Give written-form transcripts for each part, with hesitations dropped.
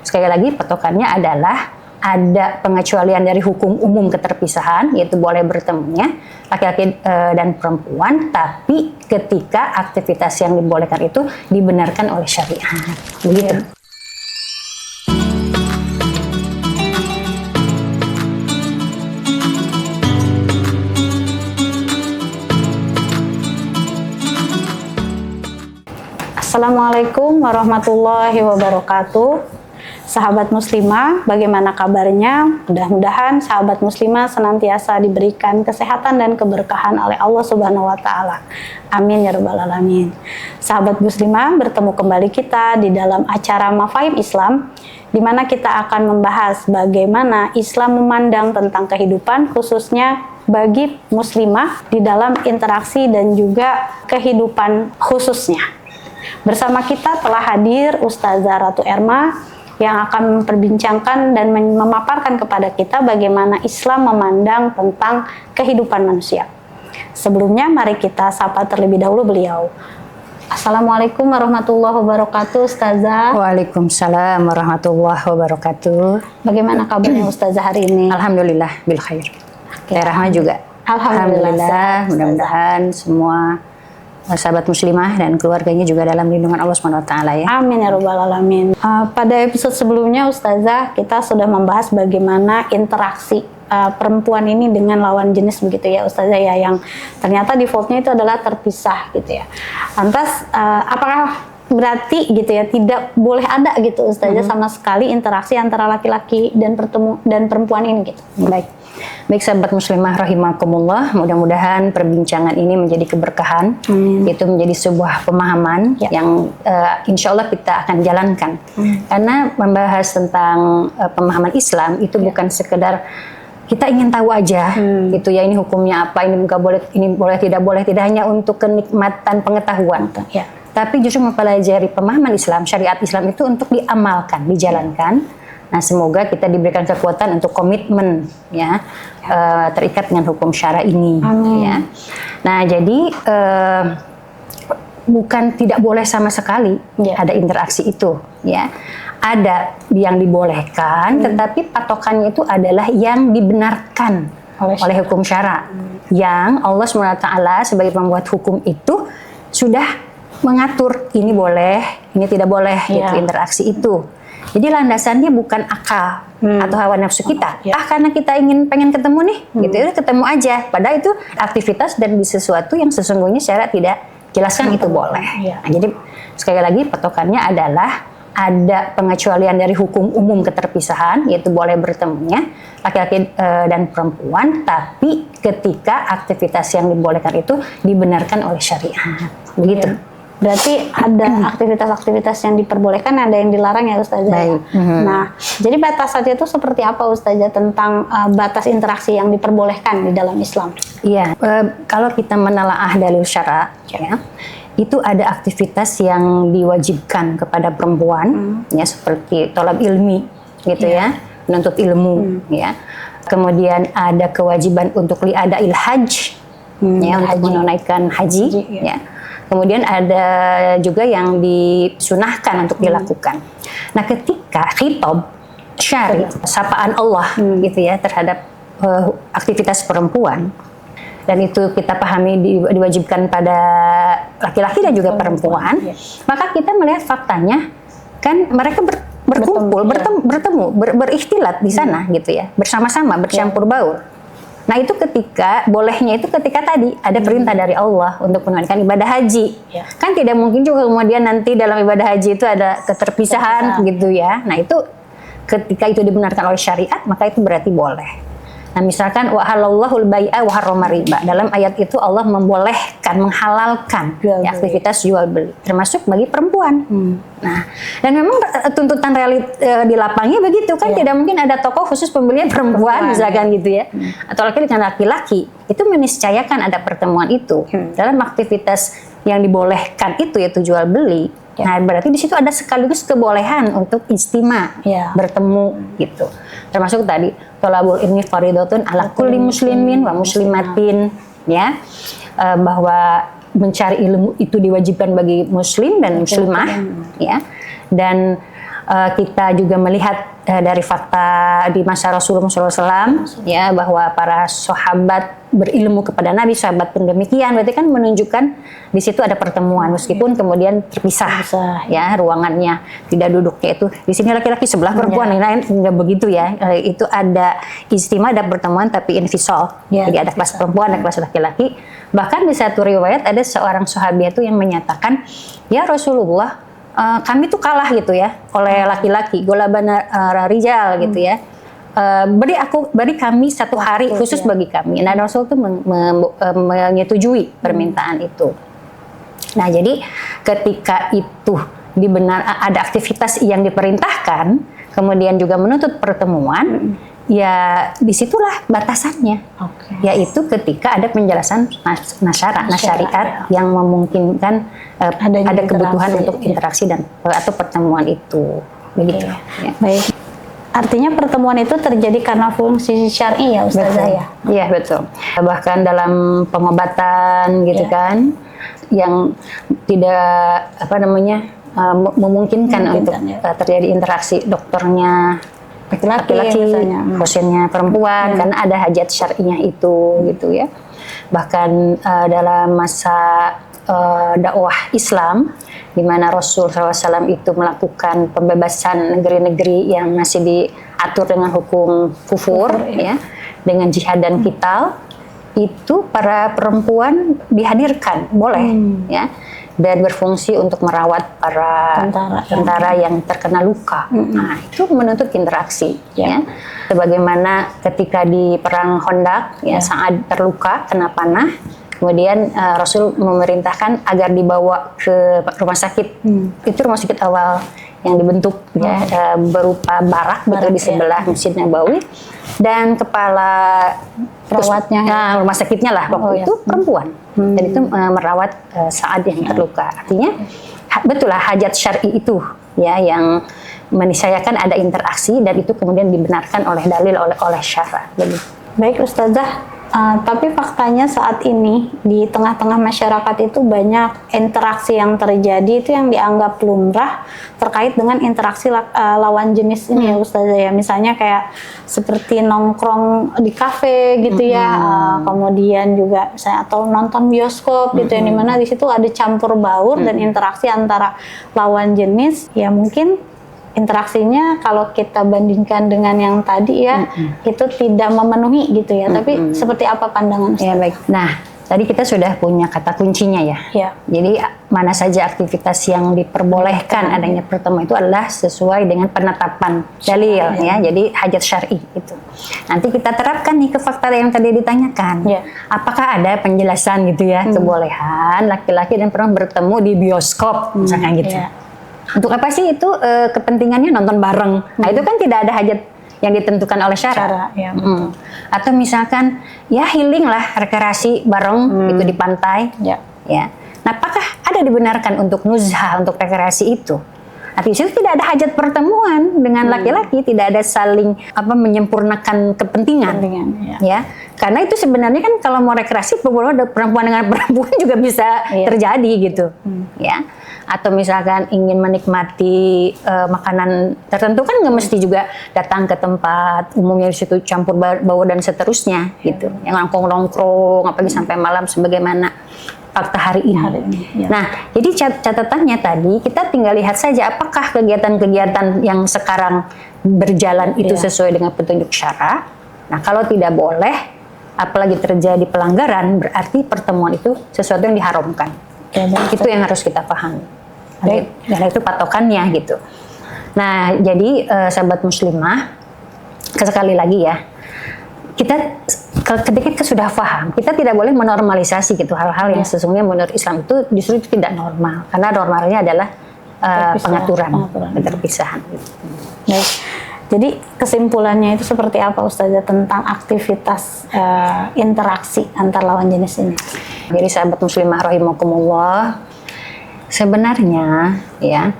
sekali lagi patokannya adalah ada pengecualian dari hukum umum keterpisahan, yaitu boleh bertemunya laki-laki dan perempuan, tapi ketika aktivitas yang dibolehkan itu dibenarkan oleh syariat. Begitu. Assalamualaikum warahmatullahi wabarakatuh. Sahabat muslimah, bagaimana kabarnya? Mudah-mudahan sahabat muslimah senantiasa diberikan kesehatan dan keberkahan oleh Allah Subhanahu wa taala. Amin ya rabbal alamin. Sahabat muslimah, bertemu kembali kita di dalam acara Mafahim Islam, di mana kita akan membahas bagaimana Islam memandang tentang kehidupan, khususnya bagi muslimah di dalam interaksi dan juga kehidupan khususnya. Bersama kita telah hadir Ustazah Ratu Erma yang akan memperbincangkan dan memaparkan kepada kita bagaimana Islam memandang tentang kehidupan manusia. Sebelumnya mari kita sapa terlebih dahulu beliau. Assalamualaikum warahmatullahi wabarakatuh, Ustazah. Waalaikumsalam warahmatullahi wabarakatuh. Bagaimana kabarnya Ustazah hari ini? Alhamdulillah bil khair. Rahma juga. Alhamdulillah. Mudah-mudahan semua sahabat muslimah dan keluarganya juga dalam lindungan Allah SWT ya. Amin ya rabbal alamin. Pada episode sebelumnya Ustazah kita sudah membahas bagaimana interaksi perempuan ini dengan lawan jenis begitu ya Ustazah ya, yang ternyata defaultnya itu adalah terpisah gitu ya. Lantas apakah berarti gitu ya tidak boleh ada gitu Ustazah sama sekali interaksi antara laki-laki dan perempuan ini gitu? Baik sahabat muslimah rahimakumullah, mudah-mudahan perbincangan ini menjadi keberkahan. Itu menjadi sebuah pemahaman yang insya Allah kita akan jalankan. Karena membahas tentang pemahaman Islam itu bukan sekedar kita ingin tahu aja gitu ya, ini hukumnya apa, ini nggak boleh, ini boleh tidak hanya untuk kenikmatan pengetahuan. Tapi justru mempelajari pemahaman Islam, syariat Islam itu untuk diamalkan, dijalankan. Nah, semoga kita diberikan kekuatan untuk komitmen ya, terikat dengan hukum syara ini. Ya. Nah, jadi bukan tidak boleh sama sekali ada interaksi itu ya. Ada yang dibolehkan, tetapi patokannya itu adalah yang dibenarkan oleh hukum syara. Yang Allah SWT sebagai pembuat hukum itu sudah mengatur ini boleh, ini tidak boleh gitu, interaksi itu. Jadi landasannya bukan akal atau hawa nafsu kita. Karena kita pengen ketemu nih, gitu ya, ketemu aja. Padahal itu aktivitas dan sesuatu yang sesungguhnya syariat tidak jelaskan itu boleh. Nah, jadi sekali lagi patokannya adalah ada pengecualian dari hukum umum keterpisahan, yaitu boleh bertemunya laki-laki dan perempuan, tapi ketika aktivitas yang dibolehkan itu dibenarkan oleh syariat. Begitu. Berarti ada aktivitas-aktivitas yang diperbolehkan, ada yang dilarang ya Ustazah. Baik. Nah, jadi batasannya itu seperti apa Ustazah tentang batas interaksi yang diperbolehkan di dalam Islam? Iya, kalau kita menelaah dalil syara, ya, itu ada aktivitas yang diwajibkan kepada perempuan, ya seperti tolab ilmi, gitu ya, menuntut ilmu, ya. Kemudian ada kewajiban untuk li'ada'il hajj, ya, untuk menunaikan haji, ya. Kemudian ada juga yang disunahkan untuk dilakukan. Nah, ketika khitab syari, sapaan Allah gitu ya terhadap aktivitas perempuan, dan itu kita pahami diwajibkan pada laki-laki dan juga perempuan, maka kita melihat faktanya kan mereka berkumpul, bertemu, berikhtilat di sana gitu ya, bersama-sama, bercampur baur. Nah, itu bolehnya itu ketika tadi ada perintah dari Allah untuk menunaikan ibadah haji. Kan tidak mungkin juga kemudian nanti dalam ibadah haji itu ada keterpisahan gitu ya. Nah, itu ketika itu dibenarkan oleh syariat, maka itu berarti boleh. Nah, misalkan wa halallahul bai'a wa harrama riba. Dalam ayat itu Allah membolehkan, menghalalkan aktivitas jual beli, termasuk bagi perempuan. Nah, dan memang tuntutan di lapangnya begitu kan, tidak mungkin ada toko khusus pembelian perempuan misalkan gitu ya. Atau laki dengan laki-laki. Itu meniscayakan ada pertemuan itu. Dalam aktivitas yang dibolehkan itu yaitu jual beli. Nah, berarti di situ ada sekaligus kebolehan untuk istima, bertemu gitu. Termasuk tadi thalabul ilmi fardhatun ala kulli muslimin wa muslimatin, ya. Bahwa mencari ilmu itu diwajibkan bagi muslim dan muslimah, ya. Dan kita juga melihat dari fakta di masa Rasulullah SAW ya, bahwa para sahabat berilmu kepada Nabi, sahabat pun demikian, berarti kan menunjukkan di situ ada pertemuan meskipun kemudian terpisah ya ruangannya, tidak duduknya itu di sini laki-laki sebelah perempuan, yang lain enggak begitu ya. Itu ada istimewa, ada pertemuan tapi infisal, jadi ada kelas perempuan, ada kelas laki-laki. Bahkan di satu riwayat ada seorang sahabat itu yang menyatakan, ya Rasulullah, kami tuh kalah gitu ya oleh laki-laki, golabana rijal gitu ya. Beri kami satu hari khusus bagi kami. Nah, Rasul tuh menyetujui permintaan itu. Nah, jadi ketika itu ada aktivitas yang diperintahkan, kemudian juga menuntut pertemuan, ya disitulah batasannya, yaitu ketika ada penjelasan syariat yang memungkinkan ada kebutuhan untuk interaksi dan atau pertemuan itu, begitu. Ya. Baik. Artinya pertemuan itu terjadi karena fungsi syar'i ya Ustazah ya? Iya betul. Bahkan dalam pengobatan gitu kan, yang tidak memungkinkan untuk terjadi interaksi dokternya laki-laki, pasiennya perempuan, karena ada hajat syar'inya itu gitu ya. Bahkan dalam masa dakwah Islam, di mana Rasul SAW itu melakukan pembebasan negeri-negeri yang masih diatur dengan hukum kufur, ya, dengan jihad dan qital, itu para perempuan dihadirkan, boleh, ya, dan berfungsi untuk merawat para tentara yang terkena luka. Nah, itu menuntut interaksi, ya. Sebagaimana ketika di perang Khandaq, ya, Sa'ad terluka, kena panah, kemudian Rasul memerintahkan agar dibawa ke rumah sakit. Itu rumah sakit awal yang dibentuk ya, berupa barak betul di sebelah Masjid Nabawi, dan kepala perawatnya, rumah sakitnya lah waktu itu perempuan, dan itu merawat Sa'ad yang terluka. Artinya betul lah hajat syar'i itu ya yang menisyayakan ada interaksi, dan itu kemudian dibenarkan oleh dalil, oleh syara. Baik Ustazah. Tapi faktanya saat ini di tengah-tengah masyarakat itu banyak interaksi yang terjadi itu yang dianggap lumrah terkait dengan interaksi lawan jenis ini ya Ustazah ya. Misalnya kayak seperti nongkrong di kafe gitu ya, kemudian juga misalnya atau nonton bioskop gitu yang dimana di situ ada campur baur dan interaksi antara lawan jenis ya. Mungkin interaksinya kalau kita bandingkan dengan yang tadi ya, itu tidak memenuhi gitu ya. Tapi seperti apa pandangan Ustaz? Ya baik. Nah, tadi kita sudah punya kata kuncinya ya. Jadi mana saja aktivitas yang diperbolehkan adanya pertemuan itu adalah sesuai dengan penetapan dalil ya. Jadi hajat syar'i itu. Nanti kita terapkan nih ke fakta yang tadi ditanyakan. Apakah ada penjelasan gitu ya, kebolehan laki-laki dan perempuan bertemu di bioskop misalkan gitu. Untuk apa sih itu? Kepentingannya nonton bareng. Nah, itu kan tidak ada hajat yang ditentukan oleh syara. Atau misalkan ya healing lah, rekreasi bareng itu di pantai. Ya. Nah, apakah ada dibenarkan untuk nuzha, untuk rekreasi itu? Artinya itu tidak ada hajat pertemuan dengan laki-laki, tidak ada saling menyempurnakan kepentingan. Ya. Karena itu sebenarnya kan kalau mau rekreasi perempuan dengan perempuan juga bisa terjadi gitu. Ya. Atau misalkan ingin menikmati makanan tertentu kan nggak mesti juga datang ke tempat umumnya di situ campur bau dan seterusnya gitu. Yang nongkrong apalagi sampai malam sebagaimana fakta hari ini. Nah, jadi catatannya tadi kita tinggal lihat saja apakah kegiatan-kegiatan yang sekarang berjalan itu sesuai dengan petunjuk syara. Nah, kalau tidak boleh, apalagi terjadi pelanggaran, berarti pertemuan itu sesuatu yang diharamkan. Itu yang harus kita pahami. Dan itu patokannya gitu. Nah, jadi sahabat muslimah, sekali lagi ya, kita ketika kita sudah paham, kita tidak boleh menormalisasi gitu hal-hal yang sesungguhnya menurut Islam itu justru tidak normal, karena normalnya adalah pengaturan, keterpisahan. Gitu. Baik. Jadi kesimpulannya itu seperti apa Ustazah tentang aktivitas interaksi antar lawan jenis ini? Jadi sahabat muslimah rahimakumullah, sebenarnya ya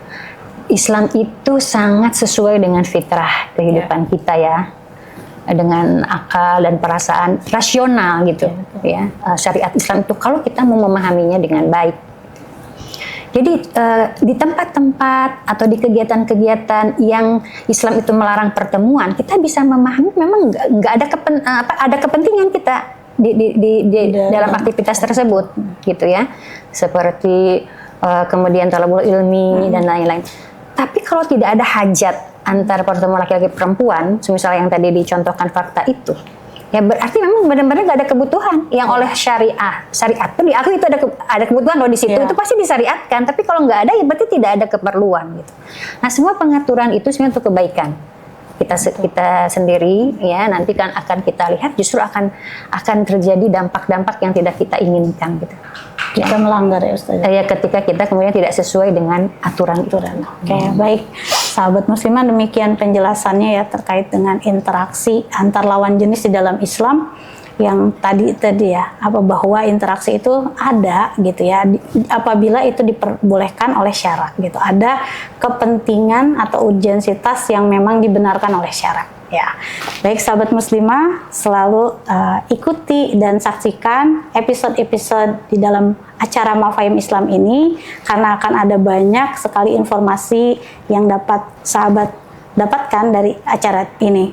Islam itu sangat sesuai dengan fitrah kehidupan kita ya, dengan akal dan perasaan rasional gitu ya. Syariat Islam itu kalau kita mau memahaminya dengan baik, Jadi di tempat-tempat atau di kegiatan-kegiatan yang Islam itu melarang pertemuan, kita bisa memahami memang nggak ada ada kepentingan kita dalam aktivitas tersebut, gitu ya. Seperti kemudian talabul ilmi dan lain-lain. Tapi kalau tidak ada hajat antara pertemuan laki-laki perempuan, misalnya yang tadi dicontohkan fakta itu, ya berarti memang benar-benar nggak ada kebutuhan yang oleh syariat itu diakui itu ada kebutuhan loh di situ, itu pasti disyariatkan. Tapi kalau nggak ada, ya berarti tidak ada keperluan gitu. Nah, semua pengaturan itu sebenarnya untuk kebaikan kita sendiri, ya. Nanti kan akan kita lihat justru akan terjadi dampak-dampak yang tidak kita inginkan gitu. Kita melanggar ya Ustaz. Ya, ketika kita kemudian tidak sesuai dengan aturan. Oke, baik. Sahabat muslimah, demikian penjelasannya ya terkait dengan interaksi antar lawan jenis di dalam Islam yang tadi ya, bahwa interaksi itu ada gitu ya apabila itu diperbolehkan oleh syarak gitu. Ada kepentingan atau urgensitas yang memang dibenarkan oleh syarak. Ya, baik sahabat muslimah, selalu ikuti dan saksikan episode-episode di dalam acara Mafahim Islam ini, karena akan ada banyak sekali informasi yang dapat sahabat dapatkan dari acara ini.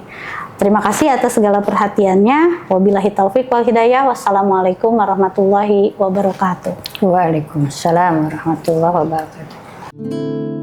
Terima kasih atas segala perhatiannya. Wabillahi taufik wal hidayah. Wassalamualaikum warahmatullahi wabarakatuh. Waalaikumsalam warahmatullahi wabarakatuh.